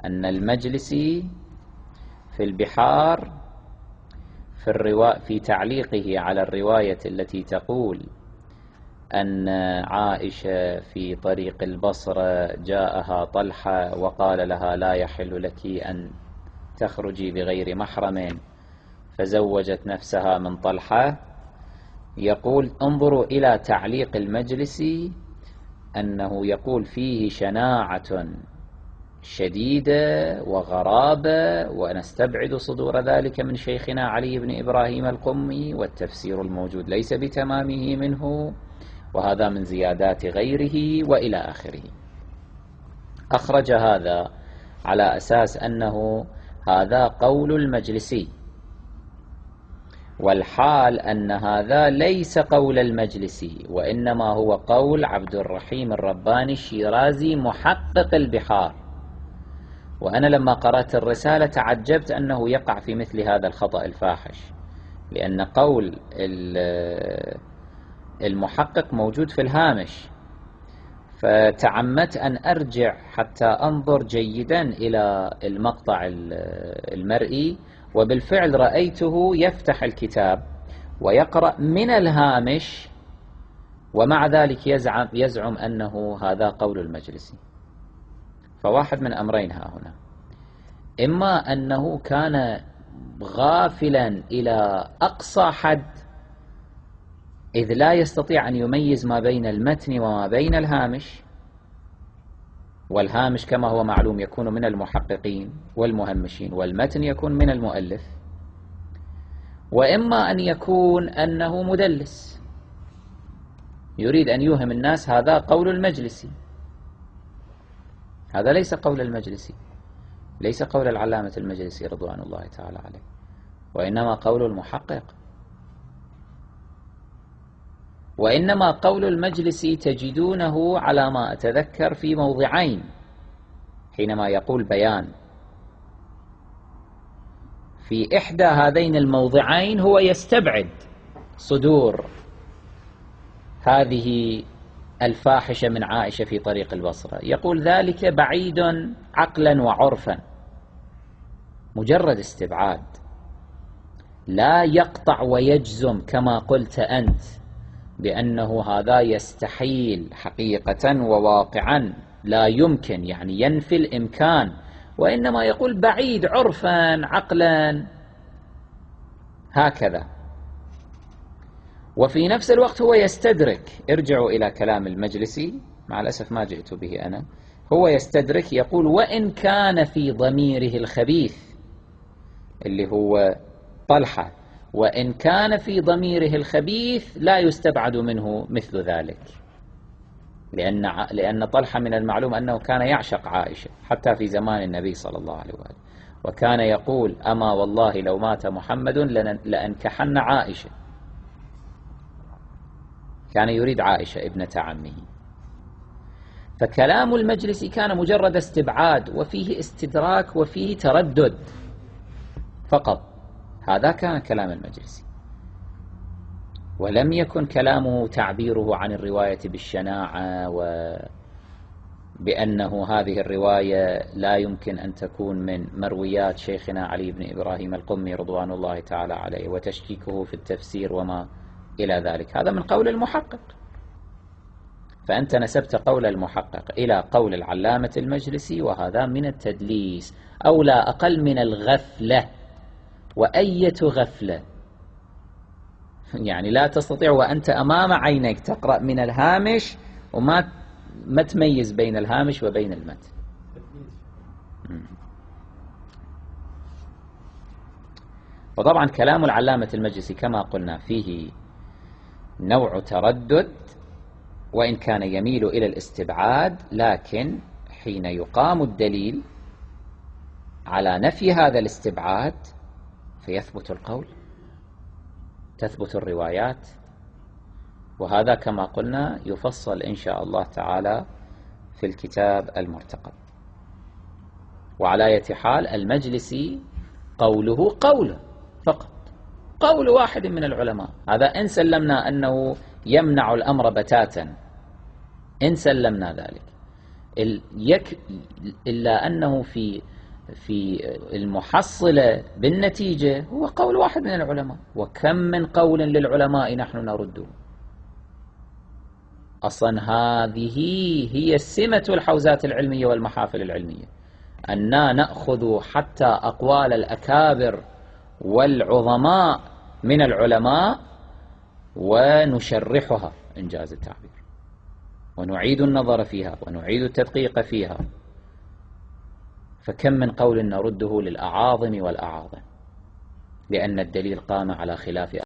أن المجلسي في البحار في تعليقه على الرواية التي تقول أن عائشة في طريق البصرة جاءها طلحة وقال لها لا يحل لك أن تخرجي بغير محرم فزوجت نفسها من طلحة، يقول انظروا إلى تعليق المجلسي أنه يقول فيه شناعة شديدة وغرابة، ونستبعد صدور ذلك من شيخنا علي بن إبراهيم القمي، والتفسير الموجود ليس بتمامه منه، وهذا من زيادات غيره وإلى آخره. أخرج هذا على أساس أنه هذا قول المجلسي، والحال أن هذا ليس قول المجلسي، وإنما هو قول عبد الرحيم الرباني الشيرازي محقق البحار. وأنا لما قرأت الرسالة تعجبت أنه يقع في مثل هذا الخطأ الفاحش، لأن قول المحقق موجود في الهامش، فتعمدت أن أرجع حتى أنظر جيدا إلى المقطع المرئي، وبالفعل رأيته يفتح الكتاب ويقرأ من الهامش، ومع ذلك يزعم أنه هذا قول المجلسي. فواحد من أمرين ها هنا، إما أنه كان غافلا إلى أقصى حد إذ لا يستطيع أن يميز ما بين المتن وما بين الهامش، والهامش كما هو معلوم يكون من المحققين والمهمشين، والمتن يكون من المؤلف، وإما أن يكون أنه مدلس يريد أن يوهم الناس هذا قول المجلسي. هذا ليس قول المجلسي، ليس قول العلامة المجلسي رضوان الله تعالى عليه، وإنما قول المحقق. وإنما قول المجلسي تجدونه على ما أتذكر في موضعين، حينما يقول بيان في إحدى هذين الموضعين هو يستبعد صدور هذه الفاحشة من عائشة في طريق البصرة، يقول ذلك بعيد عقلا وعرفا، مجرد استبعاد، لا يقطع ويجزم كما قلت أنت بأنه هذا يستحيل حقيقة وواقعا، لا يمكن، يعني ينفي الإمكان، وإنما يقول بعيد عرفا عقلا هكذا. وفي نفس الوقت هو يستدرك، ارجعوا إلى كلام المجلسي، مع الأسف ما جئت به أنا، هو يستدرك يقول وإن كان في ضميره الخبيث اللي هو طلحة، وإن كان في ضميره الخبيث لا يستبعد منه مثل ذلك، لأن طلحة من المعلوم أنه كان يعشق عائشة حتى في زمان النبي صلى الله عليه وآله، وكان يقول أما والله لو مات محمد لأنكحن عائشة، كان يريد عائشة ابنة عمه. فكلام المجلس كان مجرد استبعاد وفيه استدراك وفيه تردد فقط، هذا كان كلام المجلسي، ولم يكن كلامه تعبيره عن الرواية بالشناعة وبأنه هذه الرواية لا يمكن أن تكون من مرويات شيخنا علي بن إبراهيم القمي رضوان الله تعالى عليه، وتشكيكه في التفسير وما إلى ذلك. هذا من قول المحقق، فأنت نسبت قول المحقق إلى قول العلامة المجلسي، وهذا من التدليس أو لا أقل من الغفلة. وأية غفلة، يعني لا تستطيع وأنت أمام عينك تقرأ من الهامش وما تميز بين الهامش وبين المتن. وطبعا كلام العلامة المجلسي كما قلنا فيه نوع تردد، وإن كان يميل إلى الاستبعاد، لكن حين يقام الدليل على نفي هذا الاستبعاد فيثبت القول، تثبت الروايات، وهذا كما قلنا يفصل إن شاء الله تعالى في الكتاب المرتقب. وعلى أية حال المجلسي قوله قوله فقط، قول واحد من العلماء، هذا إن سلمنا أنه يمنع الأمر بتاتا، إن سلمنا ذلك، إلا أنه في المحصلة بالنتيجة هو قول واحد من العلماء. وكم من قول للعلماء نحن نرده. أصلا هذه هي سمة الحوزات العلمية والمحافل العلمية، أننا نأخذ حتى أقوال الأكابر والعظماء من العلماء ونشرحها إنجاز التعبير، ونعيد النظر فيها ونعيد التدقيق فيها. فكم من قول نرده للأعاظم والأعاظم، لأن الدليل قام على خلاف